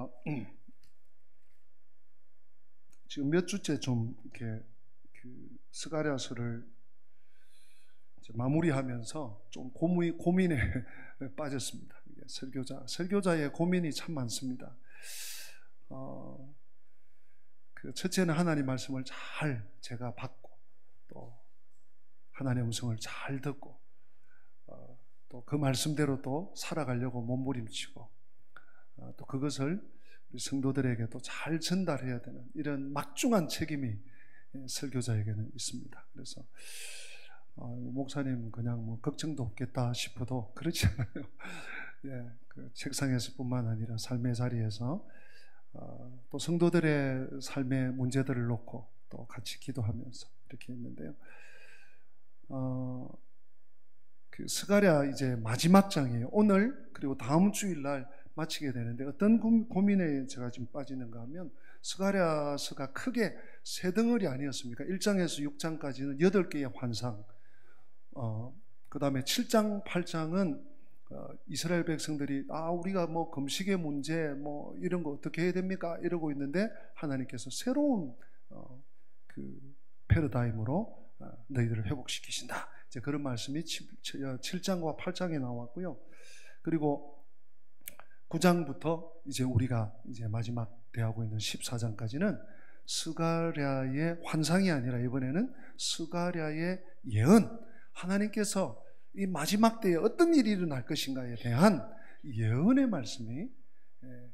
제가 지금 몇 주째 좀 이렇게 스가랴서를 마무리하면서 좀 고민에 빠졌습니다. 설교자의 고민이 참 많습니다. 첫째는 하나님 말씀을 잘 제가 받고, 또 하나님의 음성을 잘 듣고, 또 그 말씀대로 또 살아가려고 몸부림치고, 또 그것을 우리 성도들에게도 잘 전달해야 되는 이런 막중한 책임이 설교자에게는 있습니다. 그래서 목사님 그냥 뭐 걱정도 없겠다 싶어도 그렇지 않아요. 예, 그 책상에서뿐만 아니라 삶의 자리에서 또 성도들의 삶의 문제들을 놓고 또 같이 기도하면서 이렇게 있는데요. 그 스가랴 이제 마지막 장이에요. 오늘 그리고 다음 주일날 마치게 되는데, 어떤 고민에 제가 지금 빠지는가 하면, 스가랴서가 크게 세 덩어리 아니었습니까? 1장에서 6장까지는 8개의 환상, 그 다음에 7장, 8장은 이스라엘 백성들이 우리가 뭐 금식의 문제 뭐 이런 거 어떻게 해야 됩니까? 이러고 있는데 하나님께서 새로운 그 패러다임으로 너희들을 회복시키신다. 이제 그런 말씀이 7장과 8장에 나왔고요. 그리고 9장부터 이제 우리가 이제 마지막 대하고 있는 14장까지는 스가랴의 환상이 아니라 이번에는 스가랴의 예언, 하나님께서 이 마지막 때에 어떤 일이 일어날 것인가에 대한 예언의 말씀이,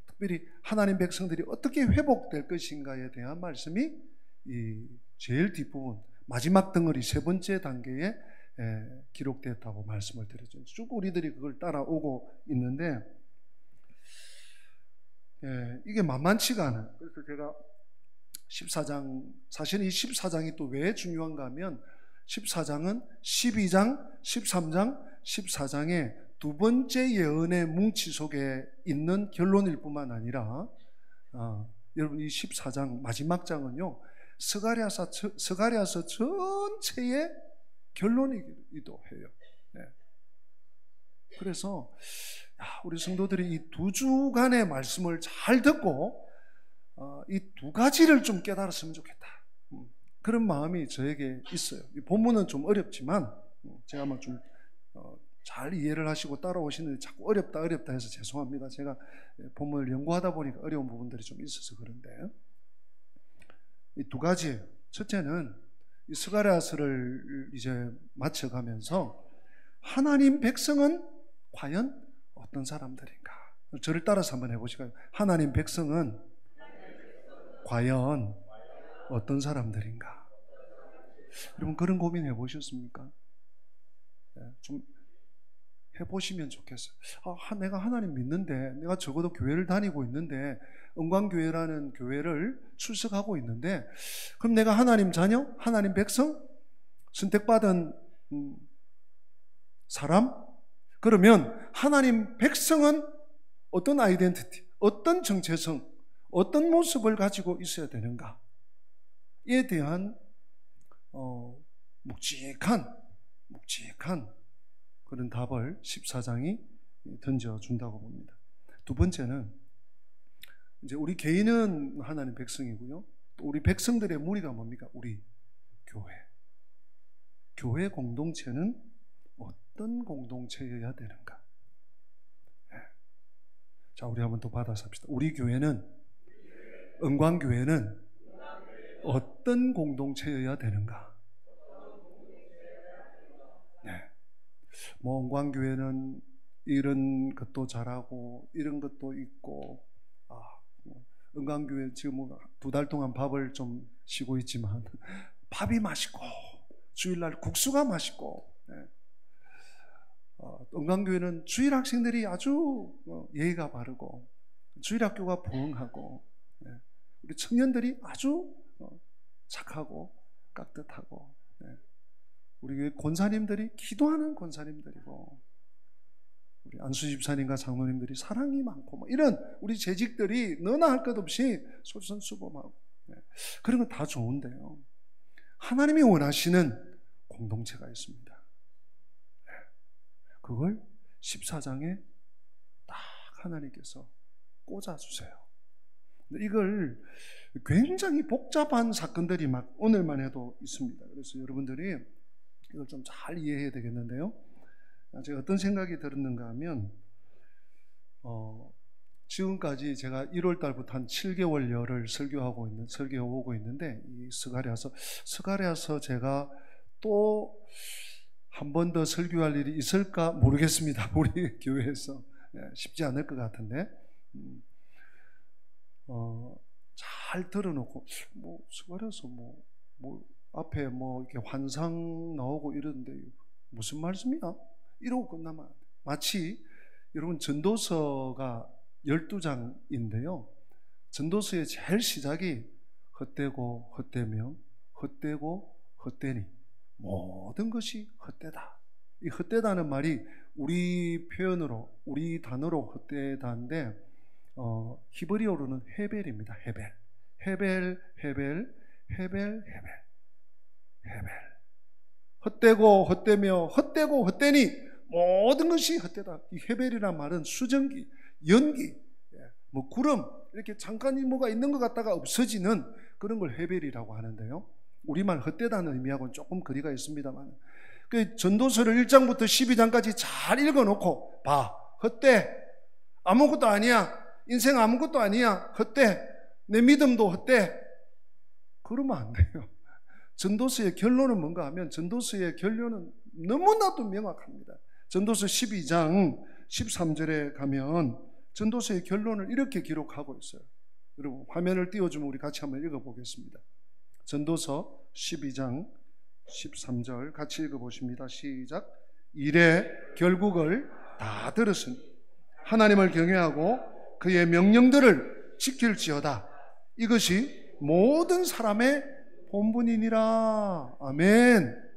특별히 하나님 백성들이 어떻게 회복될 것인가에 대한 말씀이 이 제일 뒷부분 마지막 덩어리 세 번째 단계에 기록되었다고 말씀을 드렸죠. 쭉 우리들이 그걸 따라오고 있는데, 이게 만만치가 않아요. 그래서 제가 14장, 사실 이 14장이 또 왜 중요한가 하면, 14장은 12장, 13장, 14장의 두 번째 예언의 뭉치 속에 있는 결론일 뿐만 아니라, 여러분 이 14장 마지막 장은요, 스가랴서 전체의 결론이기도 해요. 그래서 우리 성도들이 이 두 주간의 말씀을 잘 듣고 이 두 가지를 좀 깨달았으면 좋겠다, 그런 마음이 저에게 있어요. 이 본문은 좀 어렵지만 제가 아마 좀 잘 이해를 하시고 따라오시는데 자꾸 어렵다 해서 죄송합니다. 제가 본문을 연구하다 보니까 어려운 부분들이 좀 있어서 그런데, 이 두 가지예요. 첫째는 이 스가랴서를 이제 마쳐가면서 하나님 백성은 과연 어떤 사람들인가? 저를 따라서 한번 해보실까요? 하나님 백성은 과연 어떤 사람들인가? 여러분 그런 고민 해보셨습니까? 좀 해보시면 좋겠어요. 내가 하나님 믿는데, 내가 적어도 교회를 다니고 있는데, 은광교회라는 교회를 출석하고 있는데, 그럼 내가 하나님 자녀? 하나님 백성? 선택받은 사람? 그러면 하나님 백성은 어떤 아이덴티티, 어떤 정체성, 어떤 모습을 가지고 있어야 되는가에 대한 묵직한 그런 답을 14장이 던져준다고 봅니다. 두 번째는 이제 우리 개인은 하나님 백성이고요, 또 우리 백성들의 무리가 뭡니까? 우리 교회 공동체는 어떤 공동체여야 되는가? 자, 우리 한번 더 받아서 합시다. 우리 교회는, 은광교회는 어떤 공동체여야 되는가? 뭐 은광교회는 이런 것도 잘하고 이런 것도 있고, 은광교회 지금 뭐 2달 동안 밥을 좀 쉬고 있지만 밥이 맛있고 주일날 국수가 맛있고, 은광교회는 주일 학생들이 아주 예의가 바르고 주일학교가 부흥하고, 우리 청년들이 아주 착하고 깍듯하고, 우리 교회 권사님들이 기도하는 권사님들이고, 우리 안수 집사님과 장로님들이 사랑이 많고, 뭐 이런 우리 재직들이 너나 할 것 없이 솔선수범하고, 그런 건 다 좋은데요, 하나님이 원하시는 공동체가 있습니다. 그걸 14장에 딱 하나님께서 꽂아주세요. 이걸 굉장히 복잡한 사건들이 막 오늘만 해도 있습니다. 그래서 여러분들이 이걸 좀 잘 이해해야 되겠는데요. 제가 어떤 생각이 들었는가 하면 지금까지 제가 1월 달부터 한 7개월여를 설교해 오고 있는데, 이 스가랴서 제가 또 한 번 더 설교할 일이 있을까 모르겠습니다. 우리 교회에서 쉽지 않을 것 같은데, 잘 들어놓고 스가랴서 앞에 이렇게 환상 나오고 이러는데 무슨 말씀이야? 이러고 끝나면 안 돼. 마치 여러분 전도서가 12장인데요. 전도서의 제일 시작이 헛되고 헛되며 헛되고 헛되니 모든 것이 헛되다. 이 헛되다는 말이 우리 단어로 헛되다인데 히브리어로는 헤벨입니다. 헤벨. 헛되고 헛되며 헛되고 헛되니 모든 것이 헛되다. 이 헤벨이란 말은 수증기, 연기, 구름, 이렇게 잠깐 뭐가 있는 것 같다가 없어지는 그런 걸 헤벨이라고 하는데요. 우리말 헛되다는 의미하고는 조금 거리가 있습니다만, 그 전도서를 1장부터 12장까지 잘 읽어놓고 봐. 헛돼. 아무것도 아니야. 인생 아무것도 아니야. 헛돼. 내 믿음도 헛돼. 그러면 안 돼요. 전도서의 결론은 뭔가 하면, 전도서의 결론은 너무나도 명확합니다. 전도서 12장 13절에 가면 전도서의 결론을 이렇게 기록하고 있어요. 여러분 화면을 띄워주면 우리 같이 한번 읽어보겠습니다. 전도서 12장 13절 같이 읽어보십니다. 시작. 이래 결국을 다 들었으니 하나님을 경외하고 그의 명령들을 지킬지어다. 이것이 모든 사람의 본분이니라. 아멘.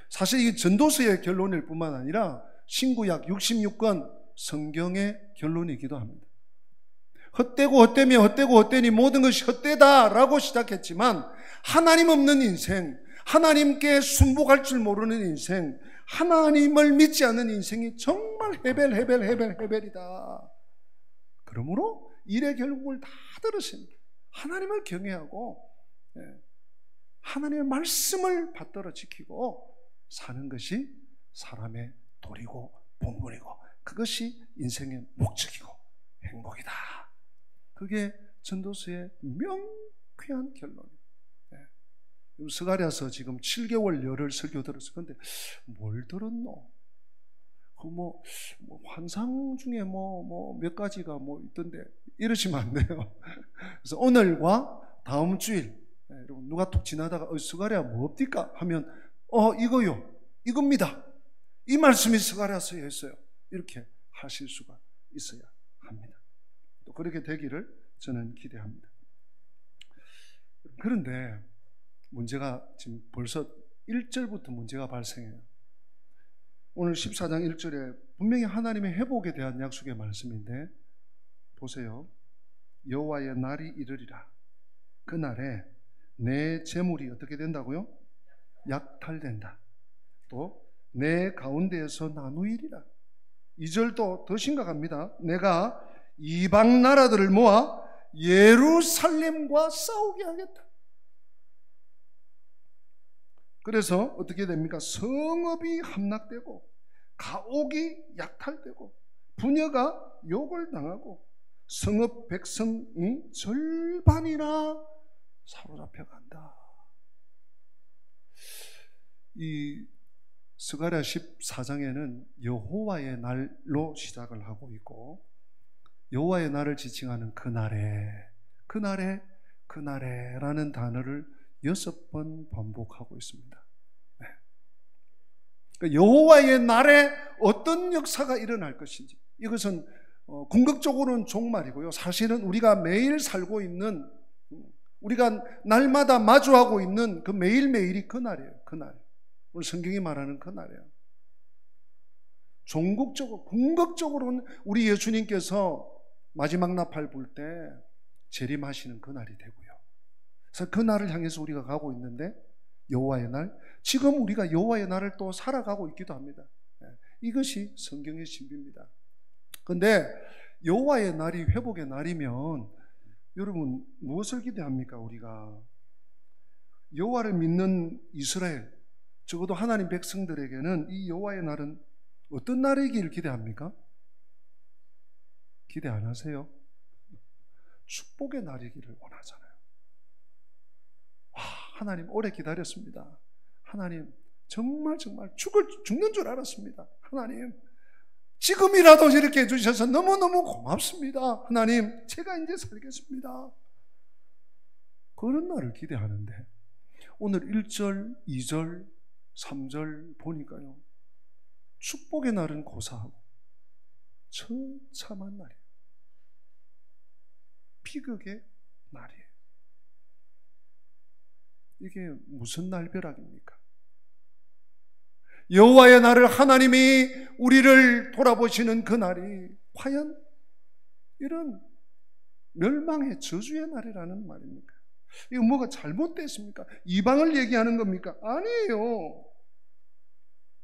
사실 이 전도서의 결론일 뿐만 아니라 신구약 66권 성경의 결론이기도 합니다. 헛되고 헛되며 헛되고 헛되니 모든 것이 헛되다라고 시작했지만, 하나님 없는 인생, 하나님께 순복할 줄 모르는 인생, 하나님을 믿지 않는 인생이 정말 헤벨이다. 그러므로 일의 결국을 다 들으신 하나님을 경외하고 하나님의 말씀을 받들어 지키고 사는 것이 사람의 도리고 본분이고, 그것이 인생의 목적이고 행복이다. 그게 전도서의 명쾌한 결론이에요. 스가랴서 지금 7개월 열흘 설교 들었어요. 그런데 뭘 들었노? 환상 중에 몇 가지가 있던데 이러시면 안 돼요. 그래서 오늘과 다음 주일, 여러분 누가 툭 지나다가 스가랴 뭡니까? 하면 이겁니다. 이 말씀이 스가랴서에 있어요. 이렇게 하실 수가 있어야 합니다. 또 그렇게 되기를 저는 기대합니다. 그런데 문제가 지금 벌써 1절부터 문제가 발생해요. 오늘 14장 1절에 분명히 하나님의 회복에 대한 약속의 말씀인데, 보세요. 여호와의 날이 이르리라. 그날에 내 재물이 어떻게 된다고요? 약탈된다. 또 내 가운데에서 나누이리라. 2절도 더 심각합니다. 내가 이방 나라들을 모아 예루살렘과 싸우게 하겠다. 그래서 어떻게 됩니까? 성읍이 함락되고 가옥이 약탈되고 부녀가 욕을 당하고 성읍 백성이 절반이나 사로잡혀 간다. 이 스가랴 14장에는 여호와의 날로 시작을 하고 있고, 여호와의 날을 지칭하는 그날에라는 단어를 6번 반복하고 있습니다. 네. 그러니까 여호와의 날에 어떤 역사가 일어날 것인지, 이것은 궁극적으로는 종말이고요. 사실은 우리가 매일 살고 있는, 우리가 날마다 마주하고 있는 그 매일매일이 그날이에요. 그날. 오늘 성경이 말하는 그날이에요. 궁극적으로는 우리 예수님께서 마지막 나팔 불 때 재림하시는 그날이 되고요. 그래서 그 날을 향해서 우리가 가고 있는데, 여호와의 날, 지금 우리가 여호와의 날을 또 살아가고 있기도 합니다. 이것이 성경의 신비입니다. 그런데 여호와의 날이 회복의 날이면 여러분 무엇을 기대합니까? 우리가 여호와를 믿는 이스라엘, 적어도 하나님 백성들에게는 이 여호와의 날은 어떤 날이길 기대합니까? 기대 안 하세요? 축복의 날이기를 원하잖아요. 와, 하나님 오래 기다렸습니다. 하나님 정말 죽는 줄 알았습니다. 하나님 지금이라도 이렇게 해주셔서 너무너무 고맙습니다. 하나님 제가 이제 살겠습니다. 그런 날을 기대하는데 오늘 1절, 2절, 3절 보니까요, 축복의 날은 고사하고 처참한 날이에요. 비극의 날이에요. 이게 무슨 날벼락입니까? 여호와의 날을, 하나님이 우리를 돌아보시는 그 날이 과연 이런 멸망의 저주의 날이라는 말입니까? 이거 뭐가 잘못됐습니까? 이방을 얘기하는 겁니까? 아니에요.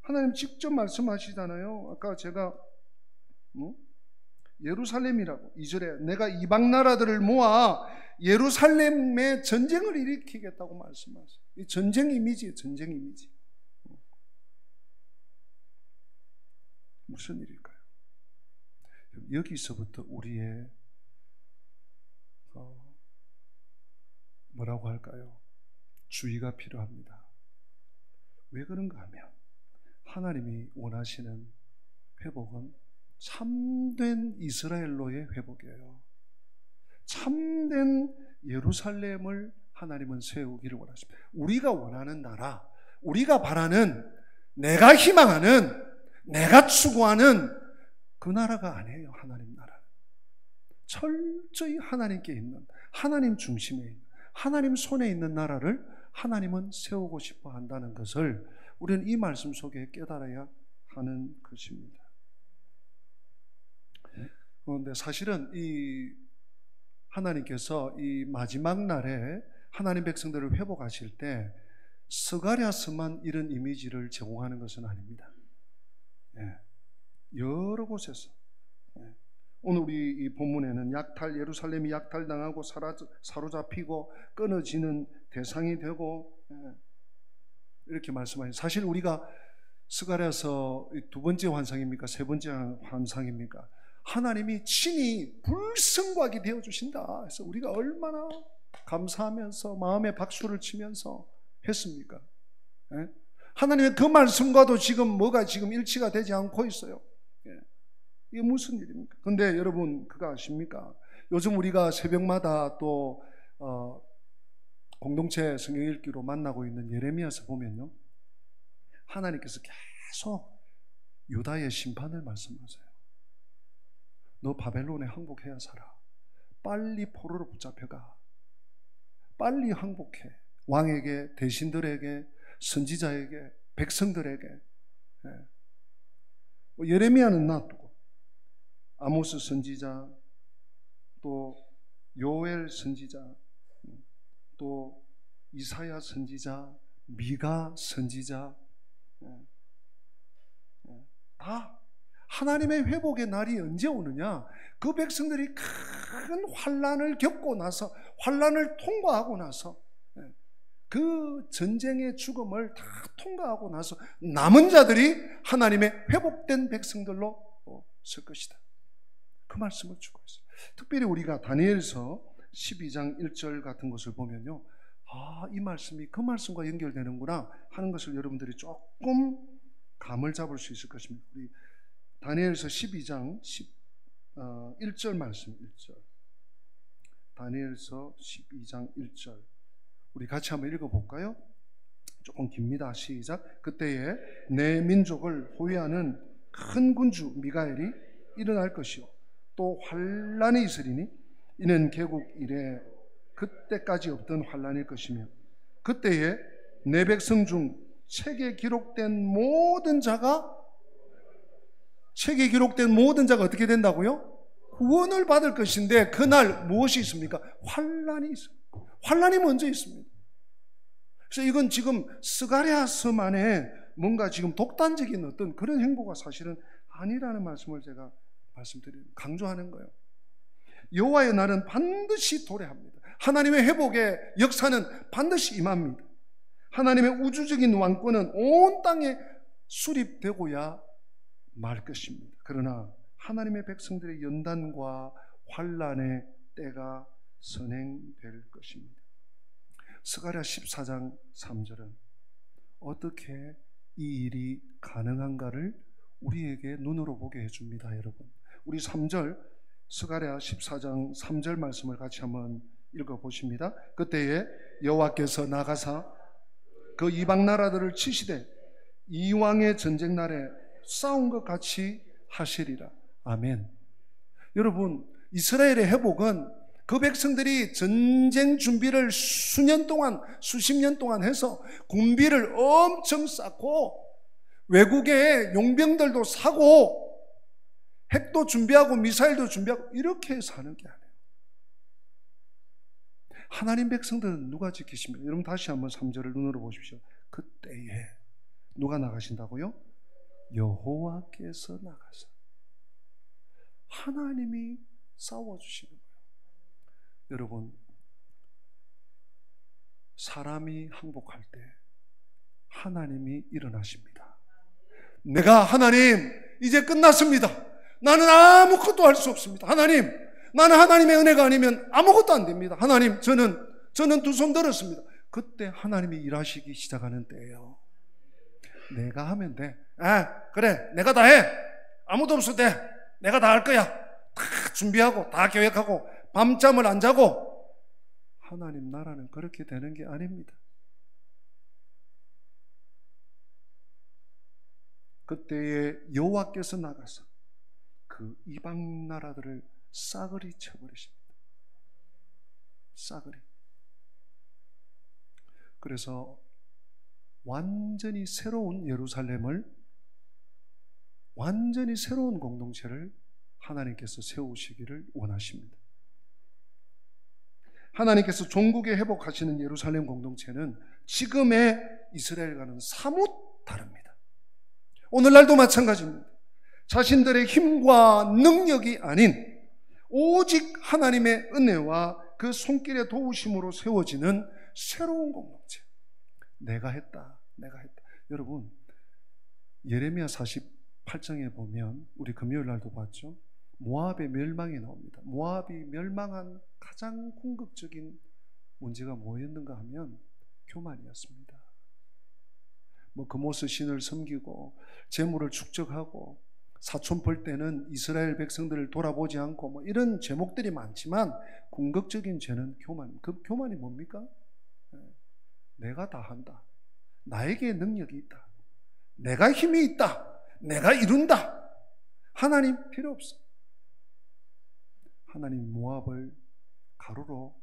하나님 직접 말씀하시잖아요. 아까 제가 예루살렘이라고 2절에 내가 이방 나라들을 모아 예루살렘에 전쟁을 일으키겠다고 말씀하세요. 이 전쟁 이미지예요. 전쟁 이미지. 무슨 일일까요? 여기서부터 우리의 뭐라고 할까요? 주의가 필요합니다. 왜 그런가 하면 하나님이 원하시는 회복은 참된 이스라엘로의 회복이에요. 참된 예루살렘을 하나님은 세우기를 원하십니다. 우리가 원하는 나라, 우리가 바라는, 내가 희망하는, 내가 추구하는 그 나라가 아니에요. 하나님 나라는 철저히 하나님께 있는, 하나님 중심에 있는, 하나님 손에 있는 나라를 하나님은 세우고 싶어 한다는 것을 우리는 이 말씀 속에 깨달아야 하는 것입니다. 그런데 사실은 이 하나님께서 이 마지막 날에 하나님 백성들을 회복하실 때 스가랴서만 이런 이미지를 제공하는 것은 아닙니다. 여러 곳에서, 오늘 우리 이 본문에는 예루살렘이 약탈당하고 사로잡히고 끊어지는 대상이 되고, 이렇게 말씀하신, 사실 우리가 스가랴서 두 번째 환상입니까? 세 번째 환상입니까? 하나님이 친히 불성곽이 되어주신다. 그래서 우리가 얼마나 감사하면서 마음에 박수를 치면서 했습니까? 하나님의 그 말씀과도 지금 뭐가 지금 일치가 되지 않고 있어요. 이게 무슨 일입니까? 근데 여러분 그거 아십니까? 요즘 우리가 새벽마다 또 공동체 성경 읽기로 만나고 있는 예레미야서 보면요, 하나님께서 계속 유다의 심판을 말씀하세요. 너 바벨론에 항복해야 살아. 빨리 포로로 붙잡혀가. 빨리 항복해. 왕에게, 대신들에게, 선지자에게, 백성들에게. 예레미야는 놔두고 아모스 선지자, 또 요엘 선지자, 또 이사야 선지자, 미가 선지자, 다 하나님의 회복의 날이 언제 오느냐? 그 백성들이 큰 환난을 겪고 나서, 환난을 통과하고 나서, 그 전쟁의 죽음을 다 통과하고 나서 남은 자들이 하나님의 회복된 백성들로 설 것이다. 그 말씀을 주고 있어요. 특별히 우리가 다니엘서 12장 1절 같은 것을 보면요, 이 말씀이 그 말씀과 연결되는구나 하는 것을 여러분들이 조금 감을 잡을 수 있을 것입니다. 우리 다니엘서 12장 1절 말씀, 1절. 다니엘서 12장 1절. 우리 같이 한번 읽어볼까요? 조금 깁니다. 시작. 그때에 내 민족을 호위하는 큰 군주 미가엘이 일어날 것이요, 또 환란이 있으리니 이는 개국 이래 그때까지 없던 환란일 것이며, 그때에 내 백성 중 책에 기록된 모든 자가 어떻게 된다고요? 구원을 받을 것인데, 그날 무엇이 있습니까? 환란이 있습니다. 환란이 먼저 있습니다. 그래서 이건 지금 스가랴서만의 뭔가 지금 독단적인 어떤 그런 행보가 사실은 아니라는 말씀을 제가 강조하는 거예요. 여호와의 날은 반드시 도래합니다. 하나님의 회복의 역사는 반드시 임합니다. 하나님의 우주적인 왕권은 온 땅에 수립되고야 말 것입니다. 그러나 하나님의 백성들의 연단과 환난의 때가 선행될 것입니다. 스가랴 14장 3절은 어떻게 이 일이 가능한가를 우리에게 눈으로 보게 해줍니다. 여러분, 우리 3절 스가랴 14장 3절 말씀을 같이 한번 읽어보십니다. 그때에 여호와께서 나가사 그 이방 나라들을 치시되 이왕의 전쟁 날에 싸운 것 같이 하시리라. 아멘. 여러분, 이스라엘의 회복은 그 백성들이 전쟁 준비를 수년 동안, 수십 년 동안 해서 군비를 엄청 쌓고 외국의 용병들도 사고 핵도 준비하고 미사일도 준비하고 이렇게 해서 하는 게 아니에요. 하나님 백성들은 누가 지키십니까? 여러분 다시 한번 3절을 눈으로 보십시오. 그때에 누가 나가신다고요? 여호와께서 나가서 하나님이 싸워주시는 거예요. 여러분, 사람이 항복할 때 하나님이 일어나십니다. 내가 하나님 이제 끝났습니다. 나는 아무것도 할 수 없습니다. 하나님, 나는 하나님의 은혜가 아니면 아무것도 안 됩니다. 하나님, 저는 두 손 들었습니다. 그때 하나님이 일하시기 시작하는 때예요. 내가 하면 돼. 그래, 내가 다 해. 아무도 없어도 돼. 내가 다 할 거야. 다 준비하고 다 계획하고 밤잠을 안 자고. 하나님 나라는 그렇게 되는 게 아닙니다. 그때에 여호와께서 나가서 그 이방 나라들을 싸그리 쳐버리십니다. 싸그리. 그래서 완전히 새로운 예루살렘을, 완전히 새로운 공동체를 하나님께서 세우시기를 원하십니다. 하나님께서 종국에 회복하시는 예루살렘 공동체는 지금의 이스라엘과는 사뭇 다릅니다. 오늘날도 마찬가지입니다. 자신들의 힘과 능력이 아닌 오직 하나님의 은혜와 그 손길의 도우심으로 세워지는 새로운 공동체. 내가 했다. 여러분, 예레미야 48장에 보면 우리 금요일 날도 봤죠. 모압의 멸망이 나옵니다. 모압이 멸망한 가장 궁극적인 문제가 뭐였는가 하면 교만이었습니다. 그모스 신을 섬기고 재물을 축적하고 사촌 볼 때는 이스라엘 백성들을 돌아보지 않고 이런 제목들이 많지만 궁극적인 죄는 교만. 그 교만이 뭡니까? 내가 다 한다. 나에게 능력이 있다. 내가 힘이 있다. 내가 이룬다. 하나님 필요 없어. 하나님 모압을 가루로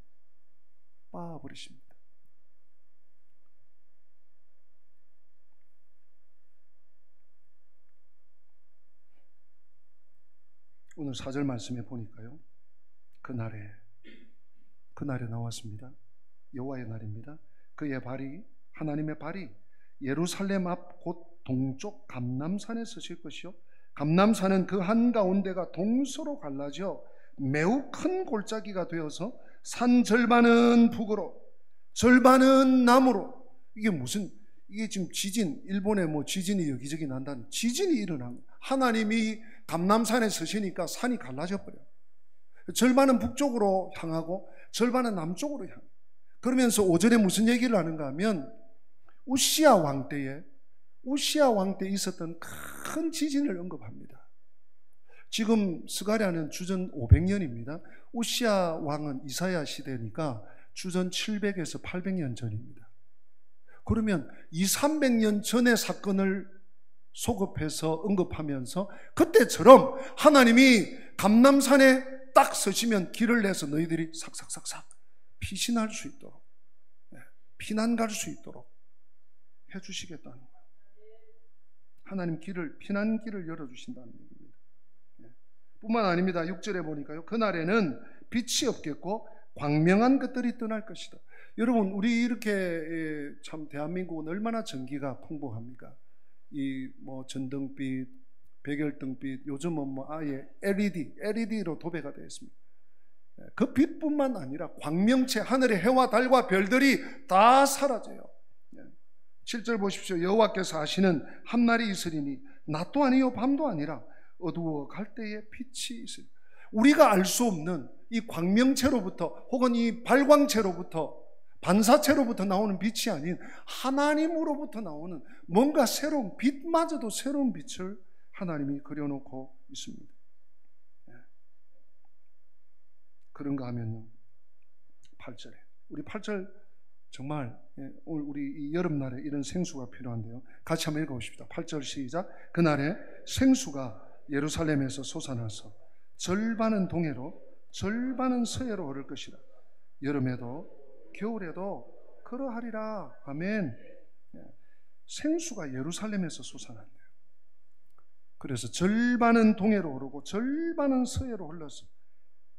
빻아버리십니다. 오늘 4절 말씀에 보니까요, 그날에 나왔습니다. 여호와의 날입니다. 그의 발이, 하나님의 발이 예루살렘 앞 곧 동쪽 감람산에 서실 것이요, 감람산은 그 한가운데가 동서로 갈라져 매우 큰 골짜기가 되어서 산 절반은 북으로 절반은 남으로. 이게 지금 지진, 일본에 지진이 여기저기 난다는 지진이 일어난 거예요. 하나님이 감람산에 서시니까 산이 갈라져 버려요. 절반은 북쪽으로 향하고 절반은 남쪽으로 향해요. 그러면서 5절에 무슨 얘기를 하는가 하면 우시야 왕 때에 있었던 큰 지진을 언급합니다. 지금 스가랴는 주전 500년입니다. 우시야 왕은 이사야 시대니까 주전 700에서 800년 전입니다. 그러면 200~300년 전의 사건을 소급해서 언급하면서 그때처럼 하나님이 감람산에 딱 서시면 길을 내서 너희들이 삭삭삭삭 피신할 수 있도록, 피난 갈 수 있도록 해주시겠다는 거예요. 하나님 피난길을 열어주신다는 얘기입니다. 뿐만 아닙니다. 6절에 보니까요, 그날에는 빛이 없겠고 광명한 것들이 떠날 것이다. 여러분, 우리 이렇게 참 대한민국은 얼마나 전기가 풍부합니까? 전등빛, 백열등빛, 요즘은 아예 LED로 도배가 되어 있습니다. 그 빛뿐만 아니라 광명체, 하늘의 해와 달과 별들이 다 사라져요. 7절 보십시오. 여호와께서 하시는 한 날이 있으리니 낮도 아니요 밤도 아니라 어두워 갈 때에 빛이 있으리. 우리가 알 수 없는 이 광명체로부터 혹은 이 발광체로부터 반사체로부터 나오는 빛이 아닌 하나님으로부터 나오는 뭔가 새로운 빛마저도 새로운 빛을 하나님이 그려놓고 있습니다. 그런가 하면요, 8절에 우리 8절 정말 오늘 우리 이 여름날에 이런 생수가 필요한데요, 같이 한번 읽어보십시다. 8절 시작. 그날에 생수가 예루살렘에서 솟아나서 절반은 동해로 절반은 서해로 흐를 것이라. 여름에도 겨울에도 그러하리라. 아멘. 생수가 예루살렘에서 솟아난대요. 그래서 절반은 동해로 흐르고 절반은 서해로 흘러서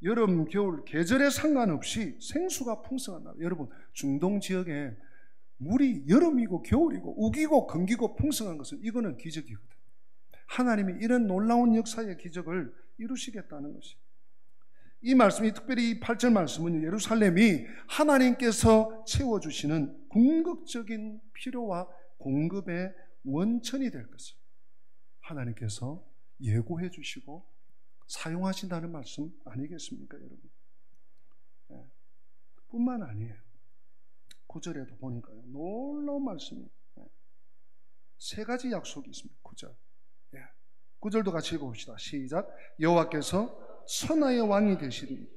여름, 겨울, 계절에 상관없이 생수가 풍성한 나라. 여러분, 중동 지역에 물이 여름이고 겨울이고 우기고 건기고 풍성한 것은 이거는 기적이거든요. 하나님이 이런 놀라운 역사의 기적을 이루시겠다는 것이. 이 말씀이, 특별히 이 8절 말씀은 예루살렘이 하나님께서 채워주시는 궁극적인 필요와 공급의 원천이 될 것을 하나님께서 예고해 주시고 사용하신다는 말씀 아니겠습니까, 여러분? 뿐만 아니에요. 9절에도 보니까요, 놀라운 말씀이 세 가지 약속이 있습니다. 9절. 9절도 같이 읽어봅시다. 시작. 여호와께서 천하의 왕이 되시리니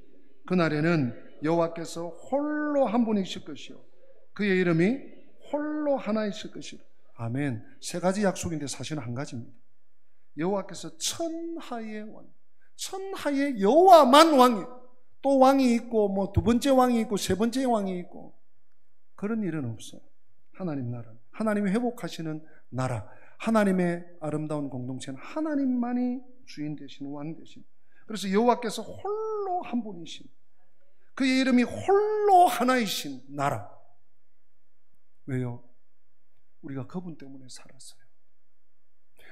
그날에는 여호와께서 홀로 한 분이실 것이요 그의 이름이 홀로 하나이실 것이라. 아멘. 세 가지 약속인데 사실은 한 가지입니다. 여호와께서 천하의 왕, 천하의 여호와만 왕이, 또 왕이 있고 뭐 두 번째 왕이 있고 세 번째 왕이 있고 그런 일은 없어요. 하나님 나라, 하나님이 회복하시는 나라, 하나님의 아름다운 공동체는 하나님만이 주인 되시는 왕 되신. 그래서 여호와께서 홀로 한 분이신, 그의 이름이 홀로 하나이신 나라. 왜요? 우리가 그분 때문에 살았어요.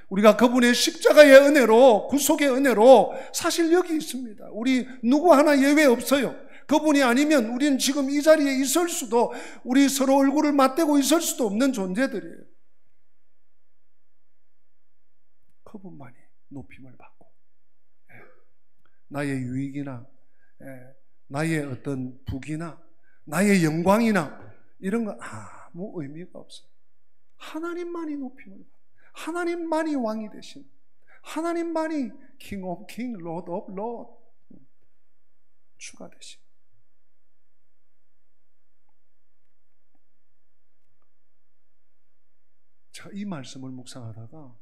우리가 그분의 십자가의 은혜로, 구속의 은혜로 사실 여기 있습니다. 우리 누구 하나 예외 없어요. 그분이 아니면 우리는 지금 이 자리에 있을 수도, 우리 서로 얼굴을 맞대고 있을 수도 없는 존재들이에요. 그분만이 높임을 받고 나의 유익이나 나의 어떤 부귀나 나의 영광이나 이런 거 아무 의미가 없어요. 하나님만이 높임을 받고, 하나님만이 왕이 되신, 하나님만이 King of King, Lord of Lord 주가 되신. 제가 이 말씀을 묵상하다가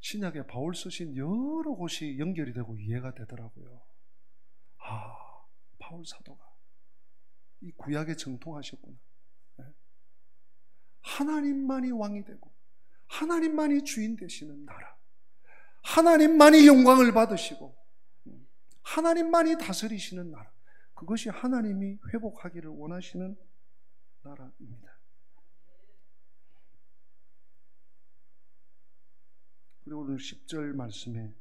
신약에 바울 쓰신 여러 곳이 연결이 되고 이해가 되더라고요. 바울 사도가 이 구약에 정통하셨구나. 하나님만이 왕이 되고 하나님만이 주인 되시는 나라, 하나님만이 영광을 받으시고 하나님만이 다스리시는 나라, 그것이 하나님이 회복하기를 원하시는 나라입니다. 그리고 오늘 10절 말씀에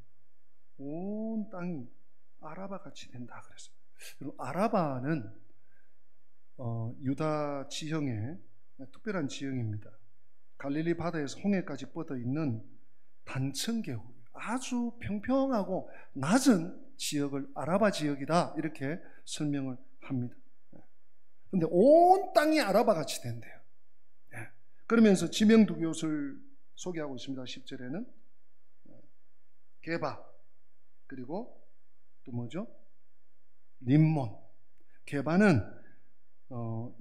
온 땅이 아라바같이 된다 그랬어요. 여러분, 아라바는 유다 지형의 특별한 지형입니다. 갈릴리 바다에서 홍해까지 뻗어 있는 단층 계곡, 아주 평평하고 낮은 지역을 아라바 지역이다 이렇게 설명을 합니다. 그런데 온 땅이 아라바같이 된대요. 그러면서 지명 두 곳을 소개하고 있습니다. 10절에는 게바, 그리고 또 뭐죠? 림몬. 게바는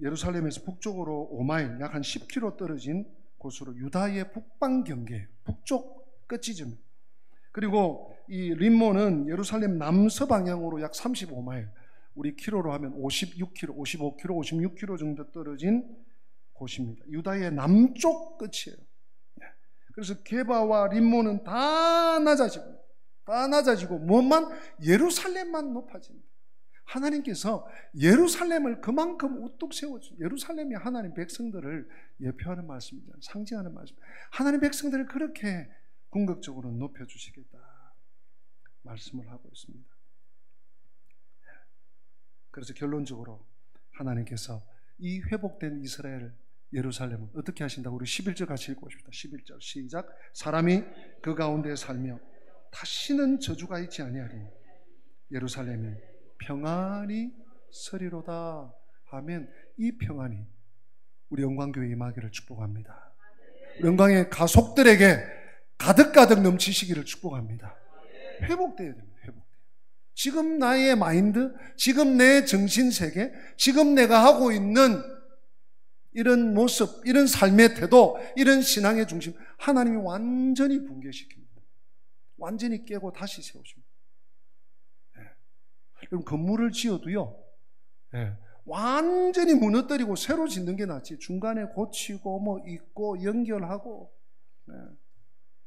예루살렘에서 북쪽으로 5마일, 약 한 10km 떨어진 곳으로 유다의 북방 경계, 북쪽 끝지점. 그리고 이 림몬은 예루살렘 남서 방향으로 약 35마일, 우리 키로로 하면 56km, 55km, 56km 정도 떨어진 곳입니다. 유다의 남쪽 끝이에요. 그래서 게바와 림몬은 다 낮아지고 뭐만? 예루살렘만 높아집니다. 하나님께서 예루살렘을 그만큼 우뚝 세워주죠. 예루살렘이 하나님 백성들을 예표하는 말씀이잖아요. 상징하는 말씀. 하나님 백성들을 그렇게 궁극적으로 높여주시겠다 말씀을 하고 있습니다. 그래서 결론적으로 하나님께서 이 회복된 이스라엘 예루살렘은 어떻게 하신다고? 우리 11절 같이 읽어봅시다. 11절 시작. 사람이 그 가운데 살며 다시는 저주가 있지 아니하리니 예루살렘이 평안히 서리로다 하면, 이 평안이 우리 영광교회 임하기를 축복합니다. 우리 영광의 가족들에게 가득가득 넘치시기를 축복합니다. 회복되어야 됩니다. 지금 나의 마인드, 지금 내 정신세계, 지금 내가 하고 있는 이런 모습, 이런 삶의 태도, 이런 신앙의 중심, 하나님이 완전히 붕괴시킵니다. 완전히 깨고 다시 세우십니다. 여러분, 건물을 지어도요, 완전히 무너뜨리고 새로 짓는 게 낫지, 중간에 고치고 뭐 잇고 연결하고,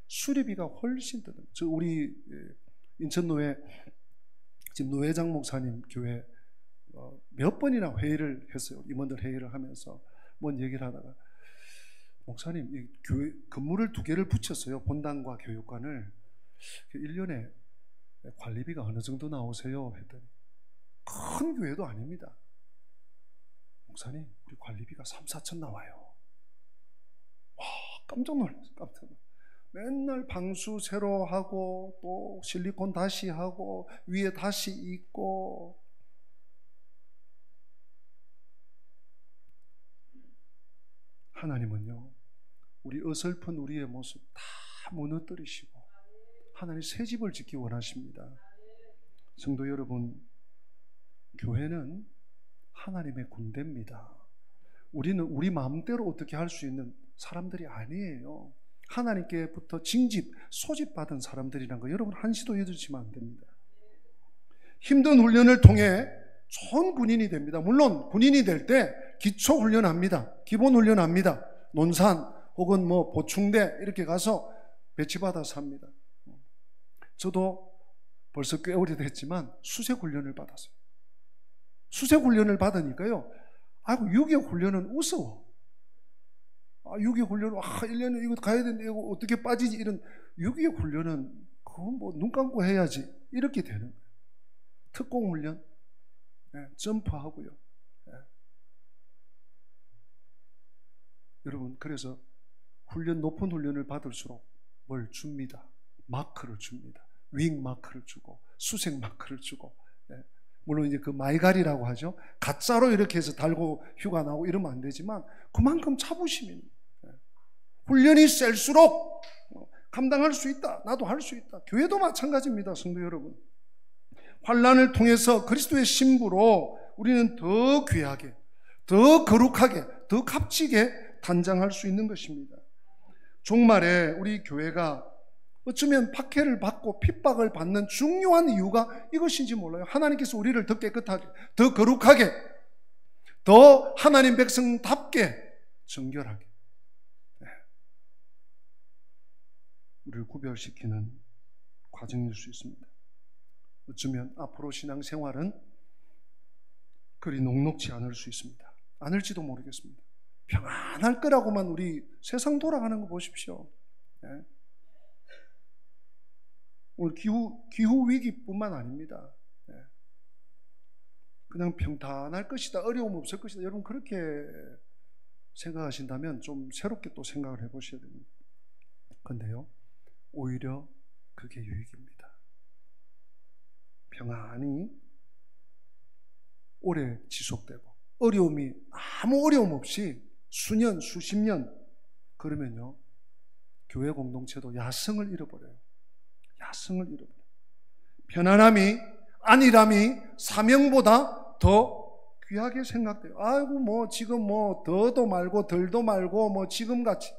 수리비가 훨씬 더. 저 우리 인천노회 지금 노회장 목사님 교회 몇 번이나 회의를 했어요. 임원들 회의를 하면서 뭔 얘기를 하다가, 목사님, 이 교회 건물을 2개를 붙였어요. 본당과 교육관을. 1년에 관리비가 어느 정도 나오세요? 했더니 큰 교회도 아닙니다. 목사님, 우리 관리비가 3, 4천 나와요. 와, 깜짝 놀랐어요. 깜짝 놀랐어요. 맨날 방수 새로 하고 또 실리콘 다시 하고 위에 다시 있고. 하나님은요, 우리 어설픈 우리의 모습 다 무너뜨리시고 하나님 새 집을 짓기 원하십니다. 성도 여러분, 교회는 하나님의 군대입니다. 우리는 우리 마음대로 어떻게 할 수 있는 사람들이 아니에요. 하나님께부터 징집, 소집받은 사람들이란 거 여러분 한시도 잊으시면 안 됩니다. 힘든 훈련을 통해 좋은 군인이 됩니다. 물론 군인이 될 때 기초 훈련합니다. 기본 훈련합니다. 논산 혹은 뭐 보충대 이렇게 가서 배치받아서 합니다. 저도 벌써 꽤 오래됐지만 수색 훈련을 받았어요. 수색 훈련을 받으니까요, 아이고 6.25 훈련은 우스워. 6.25 훈련은 1년에 이거 가야 되는데 이거 어떻게 빠지지, 이런 6.25 훈련은 그건 뭐 눈 감고 해야지 이렇게 되는 거예요. 특공 훈련, 점프하고요. 여러분, 그래서 높은 훈련을 받을수록 뭘 줍니다. 마크를 줍니다. 윙 마크를 주고 수색 마크를 주고. 물론 이제 그 마이갈이라고 하죠. 가짜로 이렇게 해서 달고 휴가 나오고 이러면 안 되지만 그만큼 자부심입니다. 훈련이 셀수록 감당할 수 있다. 나도 할 수 있다. 교회도 마찬가지입니다. 성도 여러분, 환난을 통해서 그리스도의 신부로 우리는 더 귀하게, 더 거룩하게, 더 값지게 단장할 수 있는 것입니다. 종말에 우리 교회가 어쩌면 박해를 받고 핍박을 받는 중요한 이유가 이것인지 몰라요. 하나님께서 우리를 더 깨끗하게, 더 거룩하게, 더 하나님 백성답게 정결하게 우리를 구별시키는 과정일 수 있습니다. 어쩌면 앞으로 신앙생활은 그리 녹록지 않을 수 있습니다. 않을지도 모르겠습니다. 평안할 거라고만 우리 세상 돌아가는 거 보십시오. 오늘 기후 위기뿐만 아닙니다. 그냥 평탄할 것이다, 어려움 없을 것이다, 여러분 그렇게 생각하신다면 좀 새롭게 또 생각을 해보셔야 됩니다. 그런데요, 오히려 그게 유익입니다. 평안이 오래 지속되고 어려움이 아무 어려움 없이 수년, 수십 년, 그러면요 교회 공동체도 야성을 잃어버려요. 야성을 잃어버려요. 편안함이, 안일함이 사명보다 더 귀하게 생각돼요. 아이고 뭐 지금 뭐 더도 말고 덜도 말고 뭐 지금같이,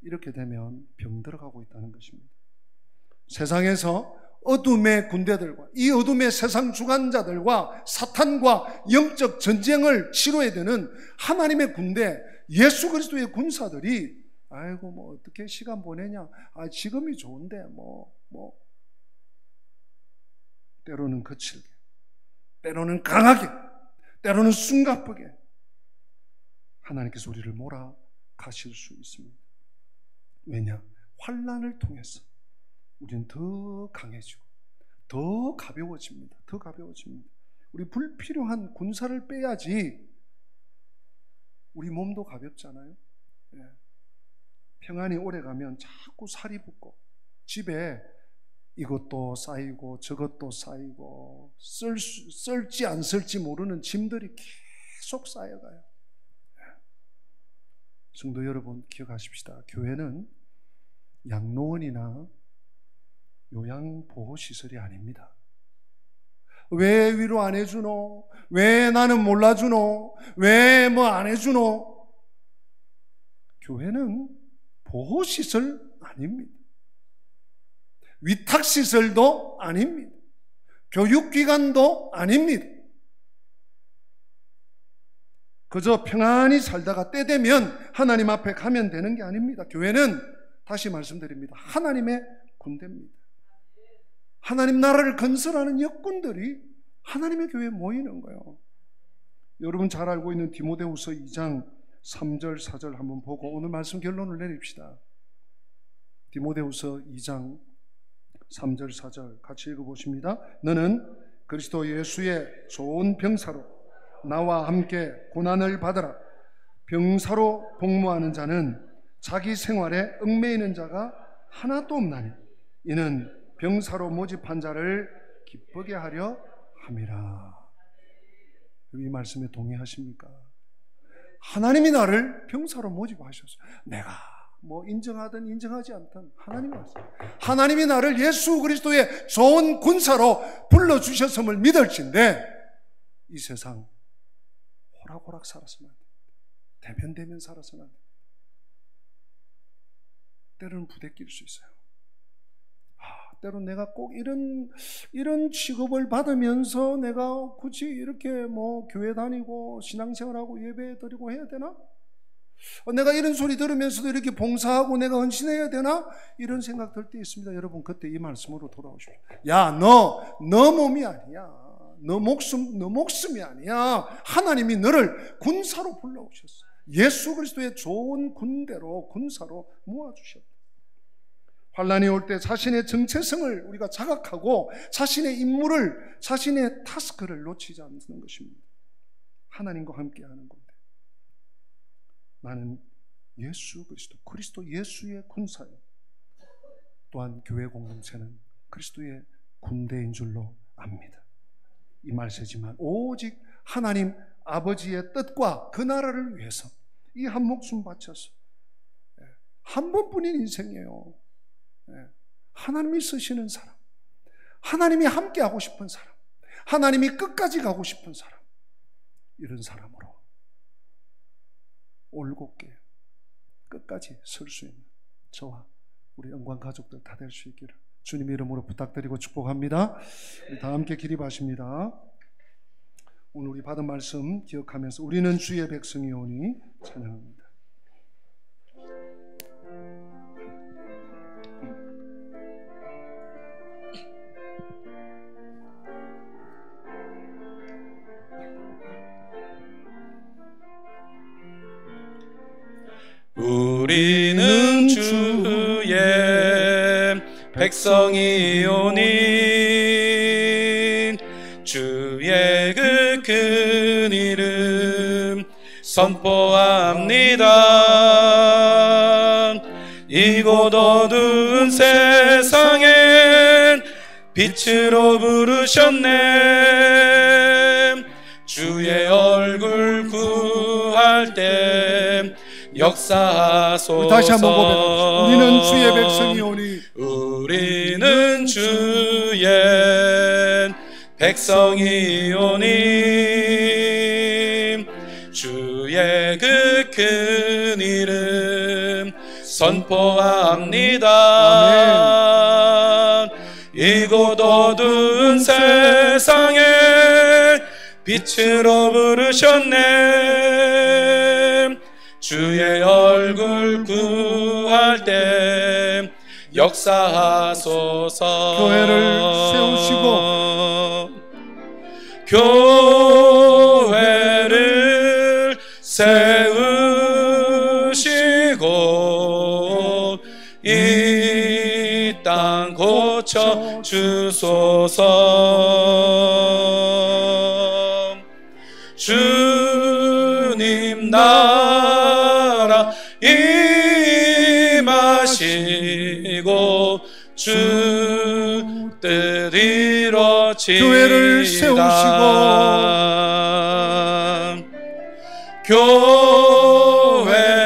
이렇게 되면 병 들어가고 있다는 것입니다. 세상에서 어둠의 군대들과 이 어둠의 세상 주관자들과 사탄과 영적 전쟁을 치러야 되는 하나님의 군대, 예수 그리스도의 군사들이 아이고 뭐 어떻게 시간 보내냐, 지금이 좋은데 뭐 때로는 거칠게, 때로는 강하게, 때로는 숨가쁘게 하나님께서 우리를 몰아가실 수 있습니다. 왜냐? 환난을 통해서 우리는 더 강해지고 더 가벼워집니다. 더 가벼워집니다. 우리 불필요한 군사를 빼야지 우리 몸도 가볍잖아요. 예. 평안이 오래가면 자꾸 살이 붙고 집에 이것도 쌓이고 저것도 쌓이고 쓸지 안 쓸지 모르는 짐들이 계속 쌓여가요. 성도 여러분, 기억하십시다. 교회는 양로원이나 요양보호시설이 아닙니다. 왜 위로 안 해주노? 왜 나는 몰라주노? 왜 뭐 안 해주노? 교회는 보호시설 아닙니다. 위탁시설도 아닙니다. 교육기관도 아닙니다. 그저 평안히 살다가 때 되면 하나님 앞에 가면 되는 게 아닙니다. 교회는 다시 말씀드립니다. 하나님의 군대입니다. 하나님 나라를 건설하는 역군들이 하나님의 교회에 모이는 거예요. 여러분 잘 알고 있는 디모데후서 2장 3절 4절 한번 보고 오늘 말씀 결론을 내립시다. 디모데후서 2장 3절 4절 같이 읽어보십니다. 너는 그리스도 예수의 좋은 병사로 나와 함께 고난을 받으라. 병사로 복무하는 자는 자기 생활에 얽매이는 자가 하나도 없나니 이는 병사로 모집한 자를 기쁘게 하려 함이라. 이 말씀에 동의하십니까? 하나님이 나를 병사로 모집하셨어요. 내가 뭐 인정하든 인정하지 않든 하나님이 왔어요. 하나님이 나를 예수 그리스도의 좋은 군사로 불러주셨음을 믿을진데 이 세상 호락호락 살았으면 안 됩니다. 대면 살았으면 안 됩니다. 때로는 부대낄 수 있어요. 때로 내가 꼭 이런 취급을 받으면서 내가 굳이 이렇게 뭐 교회 다니고 신앙생활하고 예배 드리고 해야 되나? 내가 이런 소리 들으면서도 이렇게 봉사하고 내가 헌신해야 되나? 이런 생각 들 때 있습니다. 여러분 그때 이 말씀으로 돌아오십시오. 야, 너 몸이 아니야. 너 목숨이 아니야. 하나님이 너를 군사로 불러오셨어. 예수 그리스도의 좋은 군대로 군사로 모아주셨다. 환난이 올 때 자신의 정체성을 우리가 자각하고 자신의 임무를, 자신의 타스크를 놓치지 않는 것입니다. 하나님과 함께하는 건데 나는 예수 그리스도 예수의 군사예요. 또한 교회 공동체는 그리스도의 군대인 줄로 압니다. 이 말세지만 오직 하나님 아버지의 뜻과 그 나라를 위해서 이 한 목숨 바쳐서 한 번뿐인 인생이에요. 하나님이 쓰시는 사람, 하나님이 함께 하고 싶은 사람, 하나님이 끝까지 가고 싶은 사람, 이런 사람으로 올곧게 끝까지 설 수 있는 저와 우리 영광 가족들 다 될 수 있기를 주님 이름으로 부탁드리고 축복합니다. 우리 다 함께 기립하십니다. 오늘 우리 받은 말씀 기억하면서 우리는 주의 백성이오니 찬양합니다. 우리는 주의 백성이오니 주의 그 큰 이름 선포합니다. 이곳 어두운 세상엔 빛으로 부르셨네. 주의 얼굴 구할 때 역사하소서. 다시 한번 고백합시다. 우리는 주의 백성이오니 우리는 주의 백성이오니 주의 그 큰 이름 선포합니다. 이곳 어두운 세상에 빛으로 부르셨네. 주의 얼굴 구할 때 역사하소서. 교회를 세우시고 이 땅 고쳐 주소서. 주님 나라 임하시고 주 뜻 이루어지이다. 교회를 세우시고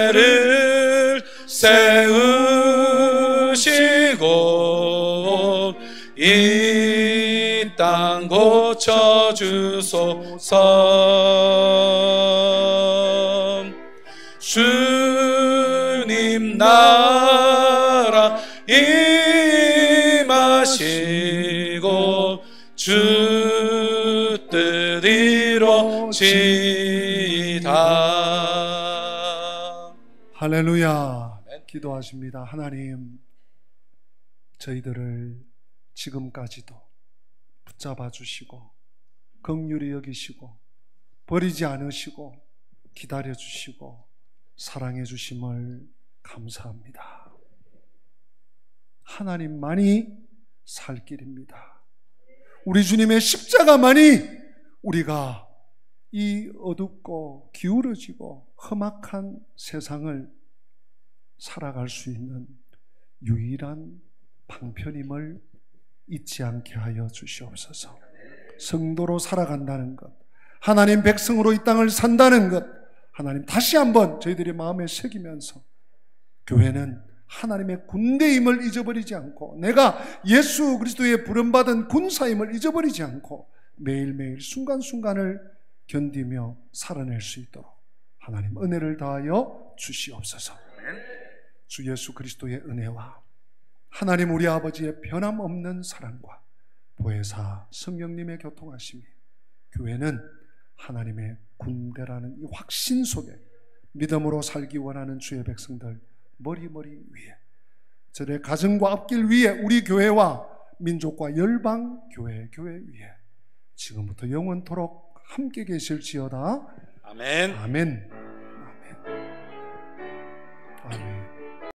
교회를 세우시고 이 땅 고쳐주소서. 주님 나라 임하시고 주 뜻 이루어지이다. 할렐루야. 기도하십니다. 하나님, 저희들을 지금까지도 붙잡아 주시고 긍휼히 여기시고 버리지 않으시고 기다려 주시고 사랑해 주심을 감사합니다. 하나님만이 살 길입니다. 우리 주님의 십자가만이 우리가 이 어둡고 기울어지고 험악한 세상을 살아갈 수 있는 유일한 방편임을 잊지 않게 하여 주시옵소서. 성도로 살아간다는 것, 하나님 백성으로 이 땅을 산다는 것, 하나님 다시 한번 저희들의 마음에 새기면서 교회는 하나님의 군대임을 잊어버리지 않고 내가 예수 그리스도의 부름받은 군사임을 잊어버리지 않고 매일매일 순간순간을 견디며 살아낼 수 있도록 하나님 은혜를 다하여 주시옵소서. 주 예수 그리스도의 은혜와 하나님 우리 아버지의 변함없는 사랑과 보혜사 성령님의 교통하심이 교회는 하나님의 군대라는 이 확신 속에 믿음으로 살기 원하는 주의 백성들 머리머리 위에 저의 가정과 앞길 위에 우리 교회와 민족과 열방 교회 위에 지금부터 영원토록 함께 계실지어다. 아멘. 아멘. 아멘. 아멘.